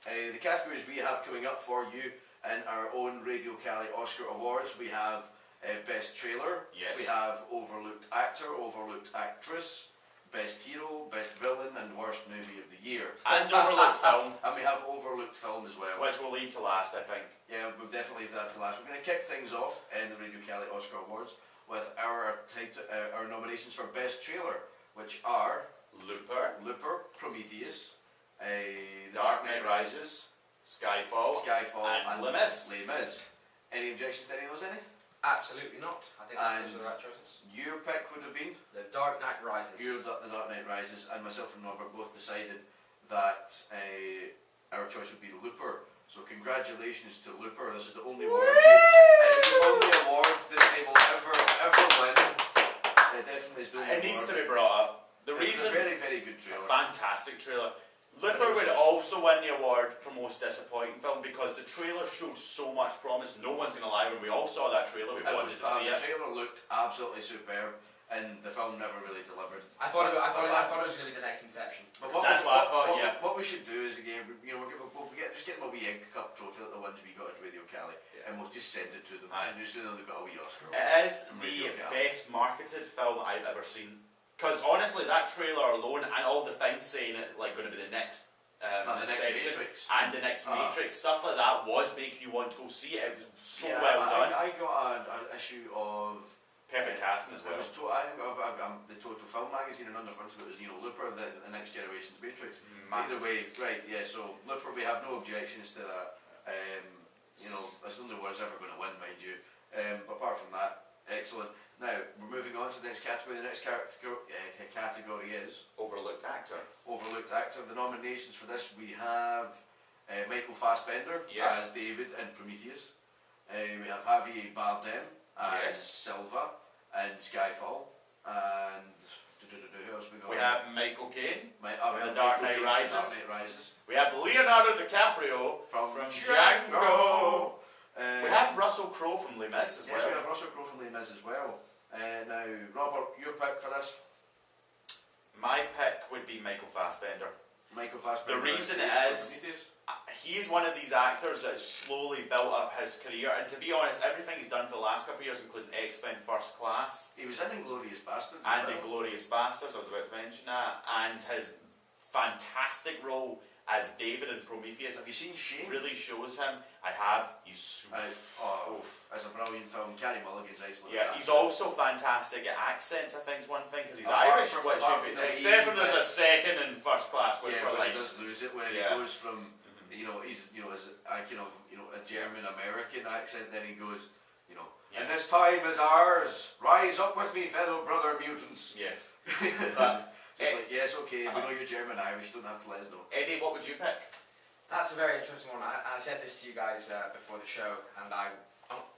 The categories we have coming up for you in our own Radio Caley Oscar Awards, we have Best Trailer, we have Overlooked Actor, Overlooked Actress, Best Hero, Best Villain, and Worst Movie of the Year. And Overlooked Film. And we have Overlooked Film as well. Which we'll leave to last, I think. Yeah, we'll definitely leave that to last. We're going to kick things off in the Radio Caley Oscar Awards with our nominations for Best Trailer, which are Looper, Prometheus, Dark Knight Rises, Skyfall, and Les Mis. Any objections to any of those, any? Absolutely not. I think those are the right choices. Your pick would have been? The Dark Knight Rises. The Dark Knight Rises, and myself and Robert both decided that our choice would be Looper. So congratulations to Looper. This is the only award. It's the only award that they will ever win. It definitely is the only It needs to be brought up. The reason, a very, very good trailer. Fantastic trailer. Looper would also win the award for most disappointing film because the trailer shows so much promise. No one's going to lie, when we all saw that trailer, we wanted to see it. The trailer looked absolutely superb, and the film never really delivered. I thought it was going to be the next Inception. But that's what I thought. What we should do is, again, we'll just get them a wee egg cup trophy like the ones we got at Radio Caley, and we'll just send it to them. Just so they've got a wee Oscar. It is the best marketed film I've ever seen. Because honestly, that trailer alone and all the things saying it like going to be the next Matrix and the next Matrix, stuff like that was making you want to go see it. It was so well done. I got an issue of perfect casting as well. It was I think of the Total Film magazine, and on the front of it was Looper, the next generation's Matrix. Either way, right? Yeah. So Looper, we have no objections to that. It's the only one that's ever going to win, mind you. But apart from that, excellent. Now, we're moving on to the next category. The next category is Overlooked Actor. Overlooked Actor. The nominations for this, we have Michael Fassbender as David in Prometheus. We have Javier Bardem as Silva in Skyfall. And who else we got? We have Michael Caine in The Dark Knight Rises. We have Leonardo DiCaprio from Django. We have Russell Crowe from Les Mis as well. Yes, we have Russell Crowe from Les Mis as well. Now, Robert, your pick for this? My pick would be Michael Fassbender. Michael Fassbender. The reason is, he's one of these actors that has slowly built up his career, and to be honest, everything he's done for the last couple of years, including X-Men First Class. He was in Inglourious Basterds. And Inglourious Basterds, I was about to mention that, and his fantastic role as David in Prometheus. Have you seen Shane? Really shows him. I have. He's super. It's a brilliant film. Carey Mulligan's excellent. Yeah, he's also fantastic at accents. I think is one thing because he's Irish. Except for there's a second in First Class, which he does lose it where he goes from he's as a kind of a German American accent, then he goes and this time is ours. Rise up with me, fellow brother mutants. Yes. It's like, yes, okay, we know you're German Irish, you don't have to let us know. Eddie, what would you pick? That's a very interesting one. I said this to you guys before the show, and I'm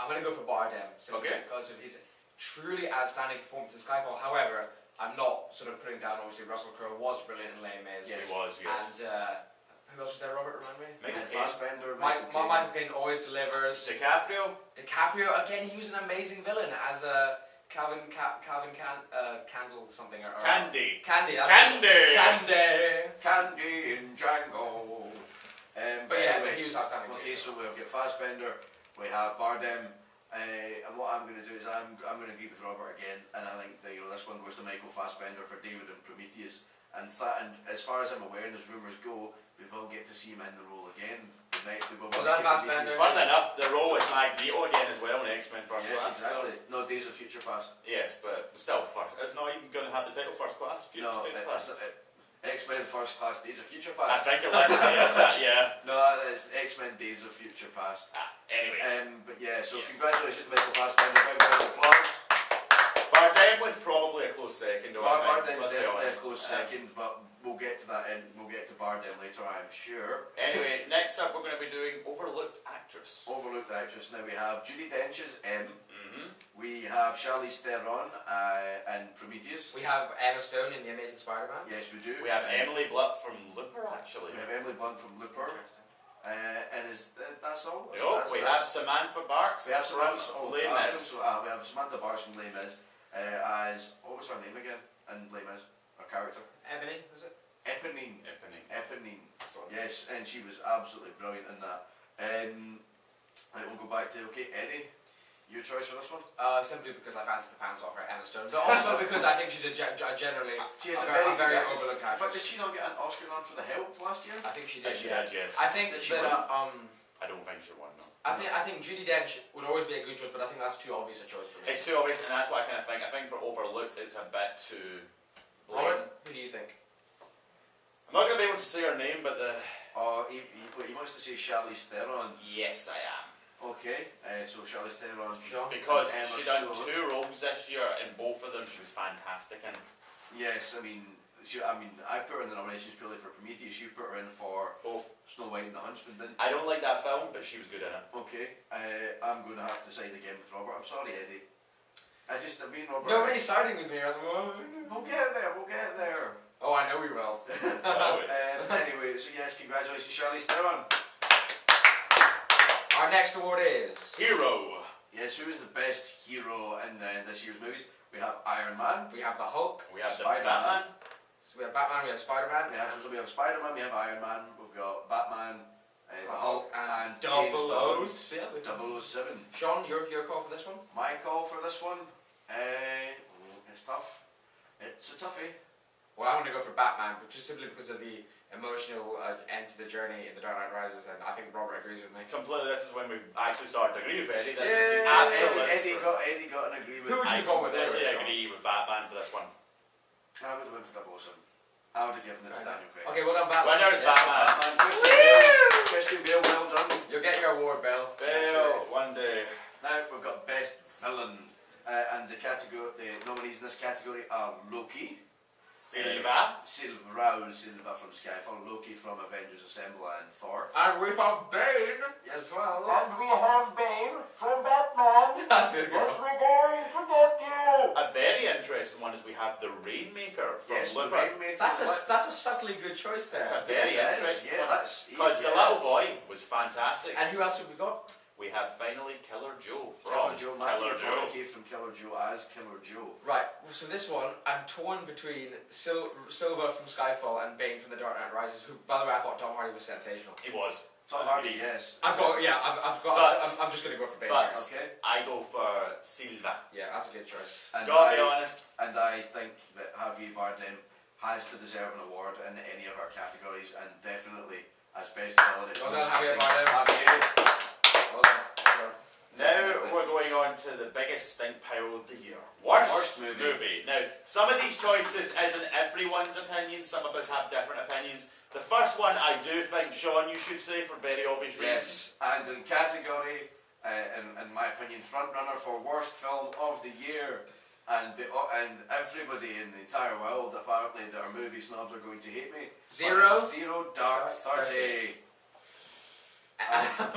going to go for Bardem simply because of his truly outstanding performance in Skyfall. However, I'm not sort of putting down, obviously, Russell Crowe was brilliant in Les Mis. Yes, he was, yes. And who else was there, Robert, remind me? Michael Fassbender. Michael Caine always delivers. DiCaprio, again, he was an amazing villain as Calvin Candle something or Candy. Candy in Django. But anyway, he was outstanding. Okay, so we'll get Fassbender, we have Bardem, and what I'm going to do is I'm going to agree with Robert again, and I think that, this one goes to Michael Fassbender for David and Prometheus. And as far as I'm aware, and as rumours go, we will get to see him in the role again. Fun enough, the role is Magneto again as well in X-Men First Class. Yes, exactly. No, Days of Future Past. Yes, but still, it's not even going to have the title First Class. X-Men First Class, Days of Future Past. I think it literally is that, yeah. No, it's X-Men Days of Future Past. Anyway. But yeah, so congratulations to Michael Fassbender. Big round of applause. Bardem was probably a close second. Bardem was definitely a close second, but we'll get to that and we'll get to Bardem later, I'm sure. Anyway, next up we're going to be doing Overlooked Actress. Overlooked Actress. Now we have Judi Dench as M. We have Charlize Theron in Prometheus. We have Emma Stone in The Amazing Spider-Man. Yes, we do. We have Emily Blunt from Looper, actually. We have Emily Blunt from Looper. And that's all? No, we have Samantha Barks. We have Samantha Les Mis. We have Samantha Barks from Les Mis as, what was her name again in Les Mis? Her character? Ebony, was it? Eponine. Yeah, Yes, and she was absolutely brilliant in that. Right, we'll go back to, Eddie, your choice for this one? Simply because I fancy the pants off her, Emma Stone, but also because I think she's generally she is a very very good overlooked actress. But did actress. she not get an Oscar nom for The Help last year? I think she did. She did, yes. I think Did she that I don't think she won, no. I think Judi Dench would always be a good choice, but I think that's too obvious a choice for me. It's too obvious, and that's what I kind of think. I think for overlooked, it's a bit too blatant. Robert, who do you think? I'm not going to be able to say her name, but the... Oh, he wants to say Charlize Theron. Yes, I am. Okay, so Charlize Theron. Sean? Because Emma she done Stone. 2 roles this year, and both of them she was fantastic in. Yes, I put her in the nominations purely for Prometheus. You put her in for Both. Snow White and the Huntsman, didn't you? I don't like that film, but she was good in it. Okay, I'm going to have to side again with Robert. I'm sorry, Eddie. Robert... Nobody's siding with me at the moment. We'll get there. Oh, I know we will. Anyway, so yes, congratulations, Charlize Theron. Our next award is... Hero. Yes, who is the best hero in this year's movies? We have Iron Man. We have the Hulk. We have the Spider-Man. Batman. So we have Batman, we have Spider-Man. We have Spider-Man, we have Iron Man, we've got Batman, the Hulk, and James 007. Bond. 007. Sean, your call for this one? My call for this one, it's tough. It's a toughie. Well, I'm going to go for Batman, but just simply because of the emotional end to the journey in The Dark Knight Rises, and I think Robert agrees with me. Completely, this is when we actually started to agree with Eddie. This is Yeah, the absolute Eddie truth. got an agreement. Who would I you go with? completely Sean? agree with Batman for this one. I would have went for 007. I would have given it to Daniel Craig. Okay, well done, Batman. Winner is Batman. Christian Bale, well done. You'll get your award, Bill. Bill, one day. Now we've got best villain, and the nominees in this category are Loki, Raoul Silva from Skyfall, Loki from Avengers Assemble, and Thor. And we have Bane as well. And we have Bane from Batman. That's it. Yes, we're going to get you. A very interesting one is we have the Rainmaker from Yes, Looper. Rainmaker. That's a subtly good choice there. It's a very Yes, interesting yeah, one. that's Because the little boy was fantastic. And who else have we got? We have finally Killer Joe Killer from Joe, Killer Matthew Joe. McConaughey from Killer Joe as Killer Joe. Right, so this one, I'm torn between Silva from Skyfall and Bane from The Dark Knight Rises, who, by the way, I thought Tom Hardy was sensational. He was. Tom Hardy, yes. I'm just going to go for Bane. But here. Okay. I go for Silva. Yeah, that's a good choice. And Gotta be honest. And I think that Javier Bardem has to deserve an award in any of our categories, and definitely as best villain. It's Well done, most Javier fitting. Bardem. Javier. Well done. Now we're going on to the biggest stink pile of the year. Worst movie. Now, some of these choices isn't everyone's opinion. Some of us have different opinions. The first one I do think, Sean, you should say for very obvious reasons. Yes, and in category, in my opinion, frontrunner for worst film of the year, and everybody in the entire world apparently that are movie snobs are going to hate me. Zero Dark 30.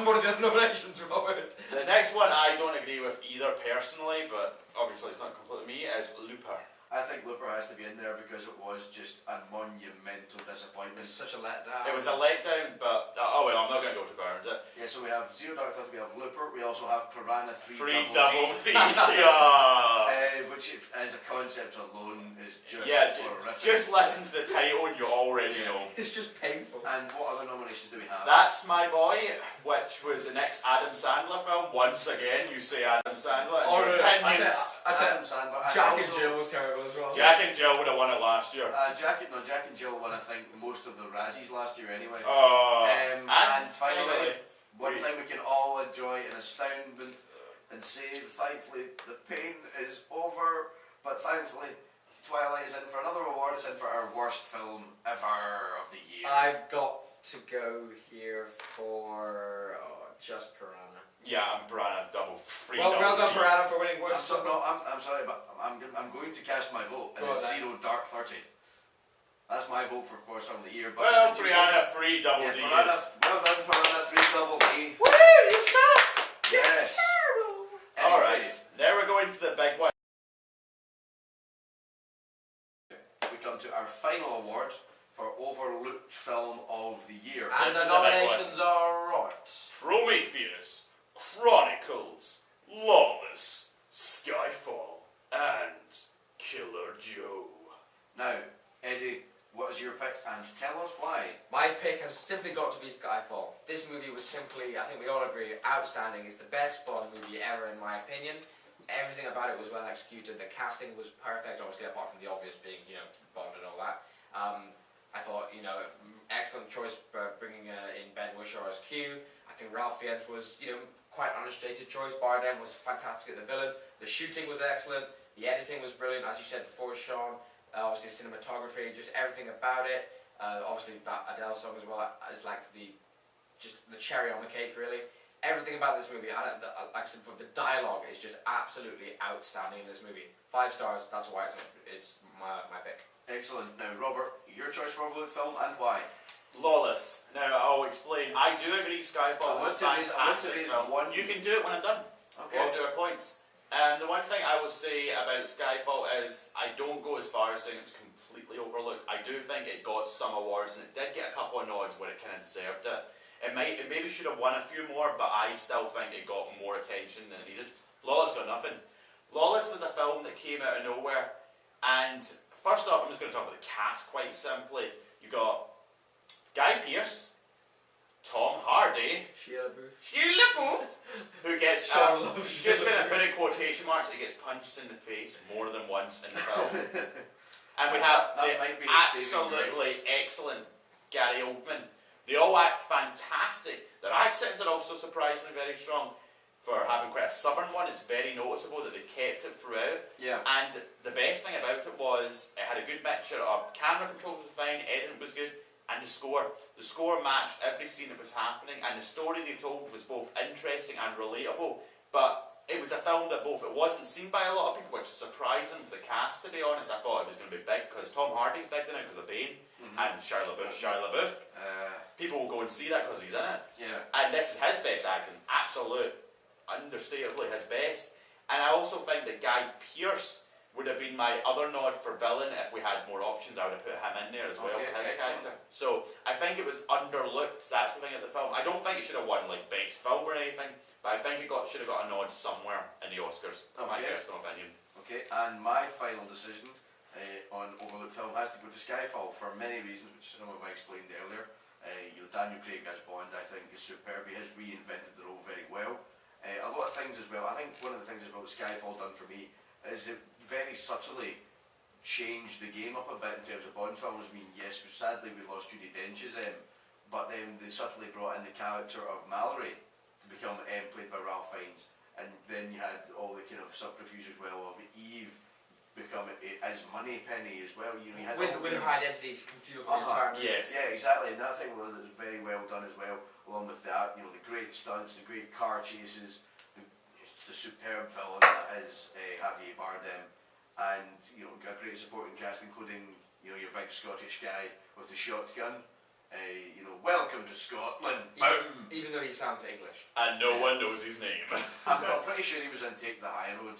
What are the other nominations, Robert? The next one I don't agree with either personally, but obviously it's not completely me, is Looper. I think Looper has to be in there because it was just a monumental disappointment. It's such a letdown. It was a letdown, but oh well, I'm not going to go to ground it. Yeah, so we have Zero Dark 30, we have Looper, we also have Piranha 3 Free Double double D, T. Yeah. which as a concept alone is just horrific. Just listen to the title and you already know. It's just painful. And what other nominations do we have? That's My Boy, which was the next Adam Sandler film. Once again, you say Adam Sandler. Oh, no, opinions. Adam Sandler. Jack and Jill was terrible as well. Jack and Jill would have won it last year. Jack and Jill won, I think, most of the Razzies last year anyway. And finally, one thing we can all enjoy and astound and say, thankfully, the pain is over, but thankfully, Twilight is in for another award. It's in for our worst film ever of the year. I've got to go here for just Piranha. yeah, I'm Piranha double free. Well double done, T. Piranha, for winning worst film. I'm sorry, but I'm going to cast my vote, and it's Zero Dark 30. That's my vote for worst film of the year. But Well, Piranha free double D. Piranha, well done, Piranha 3 Double D. Woo! You suck! Yes. Terrible! Alright, now we're going to the big one. We come to our final award for overlooked film of the year. And This the is a big nominations are right. Prometheus, Chronicles, Lawless, Skyfall, and Killer Joe. Now, Eddie, what is your pick? and tell us why. My pick has simply got to be Skyfall. This movie was simply, I think we all agree, outstanding. It's the best Bond movie ever in my opinion. Everything about it was well executed. The casting was perfect, obviously apart from the obvious being, Bond and all that. I thought, excellent choice for bringing in Ben Whishaw as Q. I think Ralph Fiennes was, quite an understated choice. Bardem was fantastic at the villain. The shooting was excellent. The editing was brilliant, as you said before, Sean. Obviously cinematography, just everything about it. Obviously that Adele song as well is like the cherry on the cake, really. Everything about this movie, like I said before, the dialogue is just absolutely outstanding in this movie. 5 stars, that's why it's my pick. Excellent. Now, Robert, your choice for overlooked film and why? Lawless. Now, I'll explain. I do agree Skyfall is a fantastic film. You can do it when I'm done. Okay. We'll do our points. The one thing I will say about Skyfall is I don't go as far as saying it was completely overlooked. I do think it got some awards and it did get a couple of nods where it kind of deserved it. It maybe should have won a few more, but I still think it got more attention than it needed. Lawless got nothing. Lawless was a film that came out of nowhere, and first off, I'm just going to talk about the cast quite simply. You got Guy Pearce, Tom Hardy, Sheila Booth, who gets just going to put in quotation marks, he gets punched in the face more than once in the film. And we have the absolutely excellent Gary Oldman. They all act fantastic. Their accents are also surprisingly very strong. For having quite a southern one, it's very noticeable that they kept it throughout. Yeah. And the best thing about it was it had a good mixture of camera controls was fine, editing was good, and the score. The score matched every scene that was happening, and the story they told was both interesting and relatable. But it was a film that it wasn't seen by a lot of people, which is surprising for the cast, to be honest. I thought it was going to be big, because Tom Hardy's big now because of Bane, and Shia LaBeouf. People will go and see that because he's in it. Yeah. And this is his best acting, absolute, understatably his best. And I also think that Guy Pearce would have been my other nod for villain if we had more options. I would have put him in there as well for his character. So I think it was underlooked. That's the thing at the film. I don't think it should have won like best film or anything, but I think it should have got a nod somewhere in the Oscars. My personal opinion. Okay, and my final decision on overlooked film has to go to Skyfall for many reasons, which some of I explained earlier. Daniel Craig as Bond, I think, is superb. He has reinvented the role very well. A lot of things as well. I think one of the things as well that Skyfall done for me is it very subtly changed the game up a bit in terms of Bond films. I mean, yes, sadly we lost Judi Dench's but then they subtly brought in the character of Mallory to become played by Ralph Fiennes, and then you had all the kind of subterfuge as well of Eve become as Moneypenny as well. You had with her identity concealed for the entire movie. Yes. Yeah, exactly. And that thing was very well done as well. Along with that, the great stunts, the great car chases, the superb villain that is Javier Bardem, and a great supporting cast, including your big Scottish guy with the shotgun. Welcome to Scotland. Even though he sounds English. And no one knows his name. I'm pretty sure he was in Take the High Road.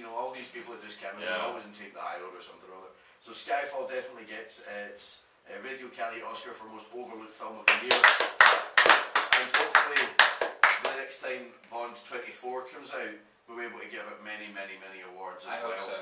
All these people that just came in, are always in Take the High Road or something or other. So Skyfall definitely gets its Radio Caley Oscar for most overlooked film of the year. And hopefully, the next time Bond 24 comes out, we'll be able to give it many, many, many awards as well. I hope so.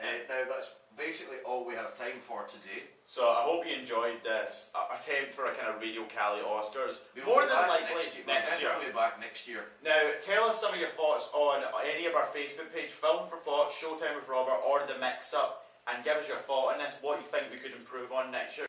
Now that's basically all we have time for today. So I hope you enjoyed this attempt for a kind of Radio Caley Oscars. More than likely next year. We'll be back next year. Now, tell us some of your thoughts on any of our Facebook page, Film for Thought, Showtime with Robert, or The Mix Up, and give us your thought on this, what you think we could improve on next year.